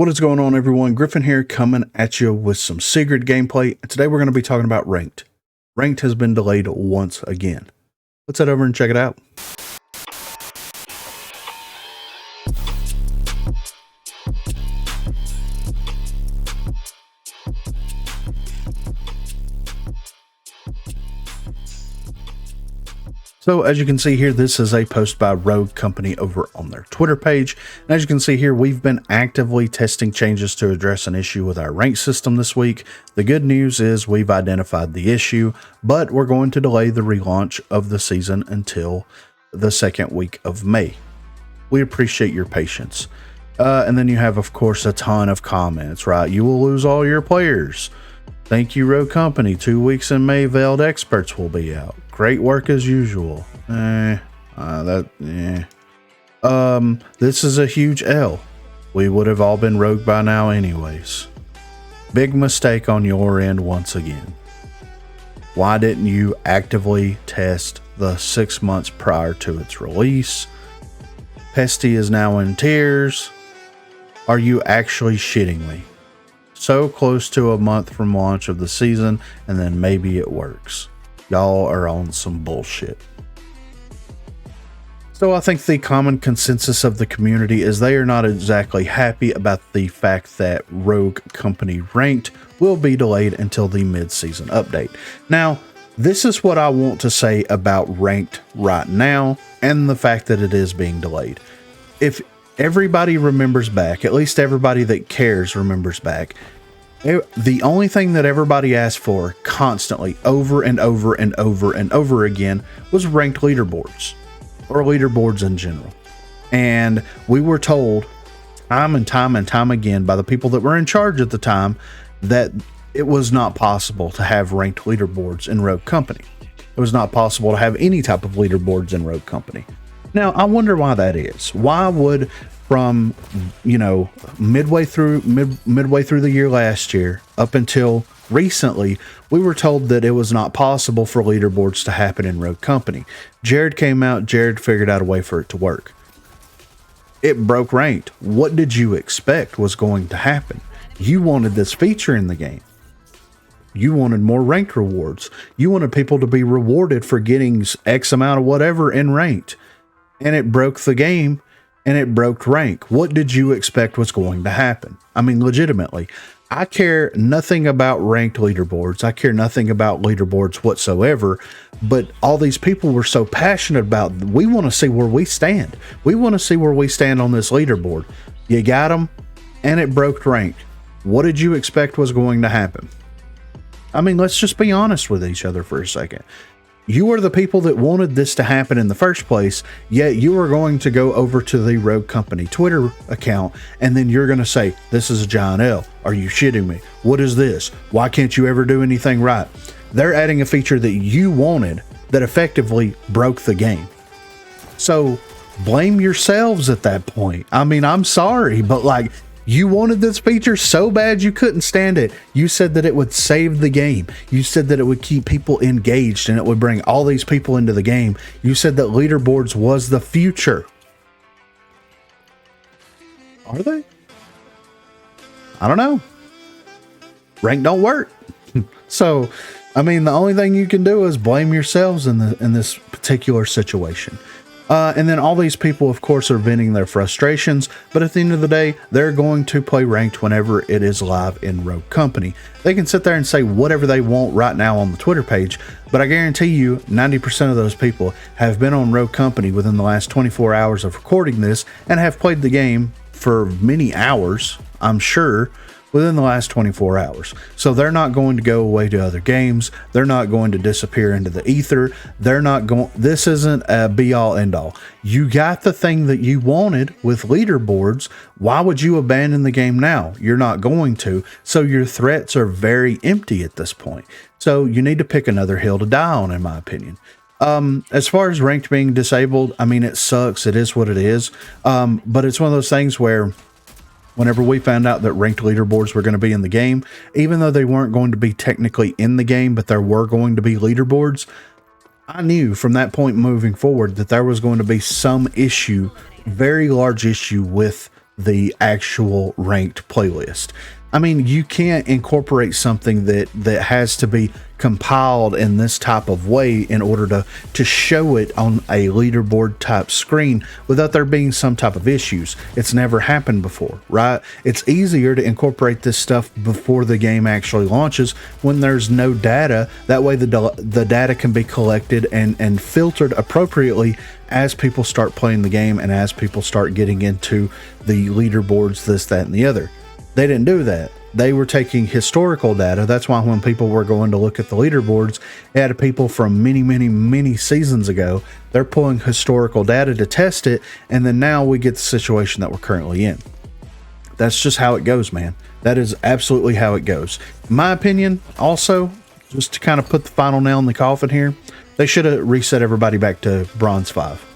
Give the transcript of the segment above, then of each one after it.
What is going on, everyone? Griffin here, coming at you with some Sigrid gameplay. And today we're going to be talking about Ranked. Ranked has been delayed once again. Let's head over and check it out. So as you can see here, this is a post by Rogue Company over on their Twitter page. And as you can see here, we've been actively testing changes to address an issue with our rank system this week. The good news is we've identified the issue, but we're going to delay the relaunch of the season until the second week of May. We appreciate your patience. And then you have, of course, a ton of comments, right? You will lose all your players. Thank you, Rogue Company. 2 weeks in May, Veiled Experts will be out. Great work as usual. This is a huge L. We would have all been rogue by now anyways. Big mistake on your end once again. Why didn't you actively test the 6 months prior to its release? Pesty is now in tears. Are you actually shitting me? So close to a month from launch of the season, and then maybe it works. Y'all are on some bullshit. So I think the common consensus of the community is they are not exactly happy about the fact that Rogue Company Ranked will be delayed until the mid-season update. Now, this is what I want to say about Ranked right now and the fact that it is being delayed. If everybody remembers back, at least everybody that cares remembers back, the only thing that everybody asked for constantly over and over and over and over again was ranked leaderboards, or leaderboards in general. And we were told time and time and time again by the people that were in charge at the time that it was not possible to have ranked leaderboards in Rogue Company. It was not possible to have any type of leaderboards in Rogue Company. Now, I wonder why that is. Why would, from, you know, midway through the year last year up until recently, we were told that it was not possible for leaderboards to happen in Rogue Company. Jared came out, Jared figured out a way for it to work. It broke ranked. What did you expect was going to happen? You wanted this feature in the game. You wanted more ranked rewards. You wanted people to be rewarded for getting X amount of whatever in ranked. And it broke the game. And it broke rank. What did you expect was going to happen? I mean, legitimately, I care nothing about ranked leaderboards. I care nothing about leaderboards whatsoever. But all these people were so passionate about, we want to see where we stand. We want to see where we stand on this leaderboard. You got them, and it broke rank. What did you expect was going to happen? I mean, let's just be honest with each other for a second. You are the people that wanted this to happen in the first place, yet you are going to go over to the Rogue Company Twitter account, and then you're going to say, this is a giant L. Are you shitting me? What is this? Why can't you ever do anything right? They're adding a feature that you wanted that effectively broke the game. So blame yourselves at that point. I mean, I'm sorry, but like, you wanted this feature so bad you couldn't stand it. You said that it would save the game. You said that it would keep people engaged and it would bring all these people into the game. You said that leaderboards was the future. Are they? I don't know. Rank don't work. So, I mean, the only thing you can do is blame yourselves in this particular situation. And then all these people, of course, are venting their frustrations, but at the end of the day, they're going to play ranked whenever it is live in Rogue Company. They can sit there and say whatever they want right now on the Twitter page, but I guarantee you 90% of those people have been on Rogue Company within the last 24 hours of recording this and have played the game for many hours, I'm sure, within the last 24 hours. So they're not going to go away to other games. They're not going to disappear into the ether. They're not going, this isn't a be all end all. You got the thing that you wanted with leaderboards. Why would you abandon the game now? You're not going to. So your threats are very empty at this point. So you need to pick another hill to die on, in my opinion. As far as ranked being disabled, I mean, it sucks. It is what it is. But it's one of those things where whenever we found out that ranked leaderboards were going to be in the game, even though they weren't going to be technically in the game, but there were going to be leaderboards, I knew from that point moving forward that there was going to be some issue, very large issue with the actual ranked playlist. I mean, you can't incorporate something that has to be compiled in this type of way in order to show it on a leaderboard type screen without there being some type of issues. It's never happened before, right? It's easier to incorporate this stuff before the game actually launches when there's no data. That way the data can be collected and filtered appropriately as people start playing the game and as people start getting into the leaderboards, this, that, and the other. They didn't do that. They were taking historical data. That's why when people were going to look at the leaderboards, they had people from many seasons ago. They're pulling historical data to test it, and then now we get the situation that we're currently in. That's just how it goes, man. That is absolutely how it goes. In my opinion, also, just to kind of put the final nail in the coffin here, they should have reset everybody back to Bronze 5.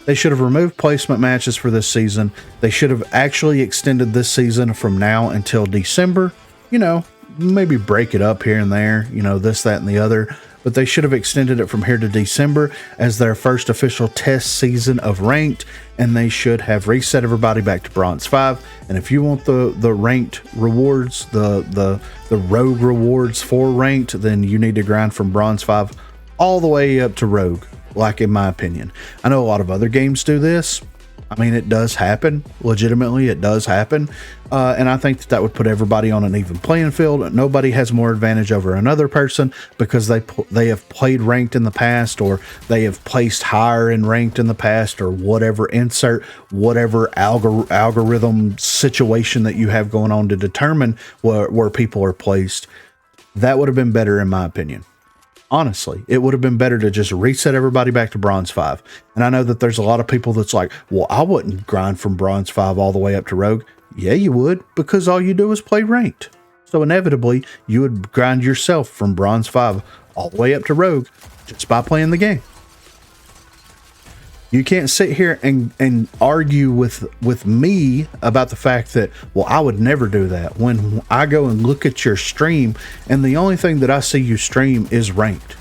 They should have removed placement matches for this season. They should have actually extended this season from now until December. You know, maybe break it up here and there, you know, this, that, and the other. But they should have extended it from here to December as their first official test season of ranked. And they should have reset everybody back to Bronze 5. And if you want the ranked rewards, the rogue rewards for ranked, then you need to grind from Bronze 5 all the way up to rogue. Like, in my opinion, I know a lot of other games do this. I mean, it does happen. Legitimately, it does happen. And I think that would put everybody on an even playing field. Nobody has more advantage over another person because they have played ranked in the past, or they have placed higher in ranked in the past, or whatever, insert whatever algorithm situation that you have going on to determine where people are placed. That would have been better, in my opinion. Honestly, it would have been better to just reset everybody back to Bronze 5. And I know that there's a lot of people that's like, well, I wouldn't grind from Bronze 5 all the way up to Rogue. Yeah, you would, because all you do is play ranked. So inevitably, you would grind yourself from Bronze 5 all the way up to Rogue just by playing the game. You can't sit here and argue with me about the fact that, well, I would never do that, when I go and look at your stream and the only thing that I see you stream is ranked.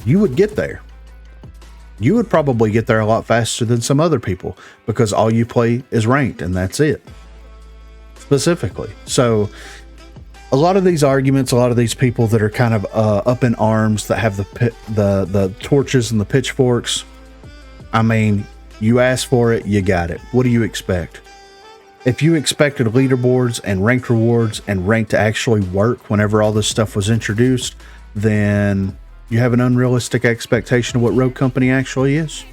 You would get there. You would probably get there a lot faster than some other people because all you play is ranked and that's it. Specifically. So a lot of these arguments, a lot of these people that are kind of up in arms, that have the torches and the pitchforks, I mean, you asked for it, you got it. What do you expect? If you expected leaderboards and ranked rewards and ranked to actually work whenever all this stuff was introduced, then you have an unrealistic expectation of what Rogue Company actually is.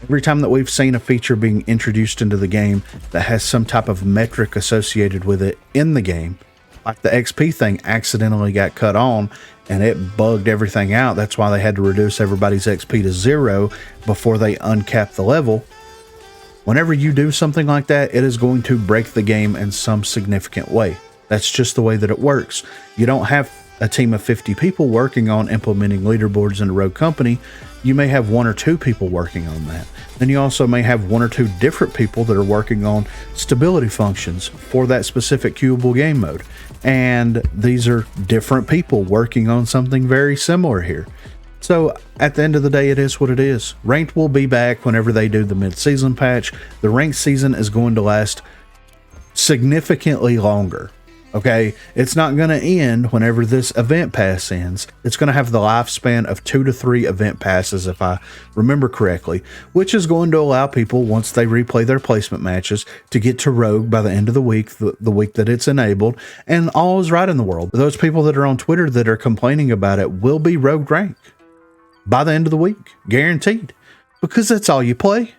Every time that we've seen a feature being introduced into the game that has some type of metric associated with it in the game, like the XP thing accidentally got cut on and it bugged everything out. That's why they had to reduce everybody's XP to 0 before they uncapped the level. Whenever you do something like that, it is going to break the game in some significant way. That's just the way that it works. You don't have a team of 50 people working on implementing leaderboards in a Rogue Company. You may have 1 or 2 people working on that. Then you also may have 1 or 2 different people that are working on stability functions for that specific queuable game mode. And these are different people working on something very similar here. So at the end of the day, it is what it is. Ranked will be back whenever they do the mid-season patch. The ranked season is going to last significantly longer. Okay, it's not going to end whenever this event pass ends. It's going to have the lifespan of 2 to 3 event passes, if I remember correctly, which is going to allow people, once they replay their placement matches, to get to Rogue by the end of the week that it's enabled, and all is right in the world. Those people that are on Twitter that are complaining about it will be Rogue rank by the end of the week, guaranteed, because that's all you play.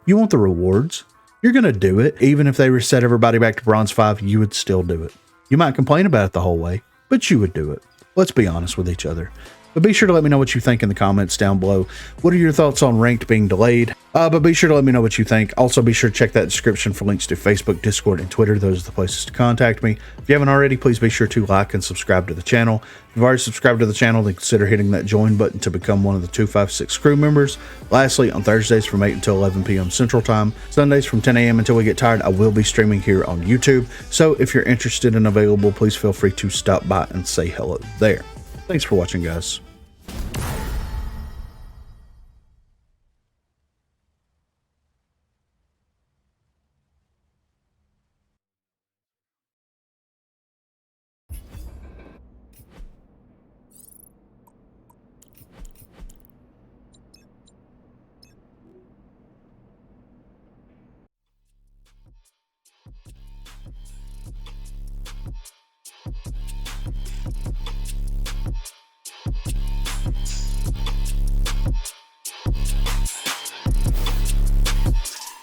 You want the rewards. You're going to do it. Even if they reset everybody back to Bronze 5, you would still do it. You might complain about it the whole way, but you would do it. Let's be honest with each other. But be sure to let me know what you think in the comments down below. What are your thoughts on ranked being delayed? But be sure to let me know what you think. Also, be sure to check that description for links to Facebook, Discord, and Twitter. Those are the places to contact me. If you haven't already, please be sure to like and subscribe to the channel. If you've already subscribed to the channel, then consider hitting that join button to become one of the 256 crew members. Lastly, on Thursdays from 8 until 11 p.m. Central Time, Sundays from 10 a.m. until we get tired, I will be streaming here on YouTube. So if you're interested and available, please feel free to stop by and say hello there. Thanks for watching, guys.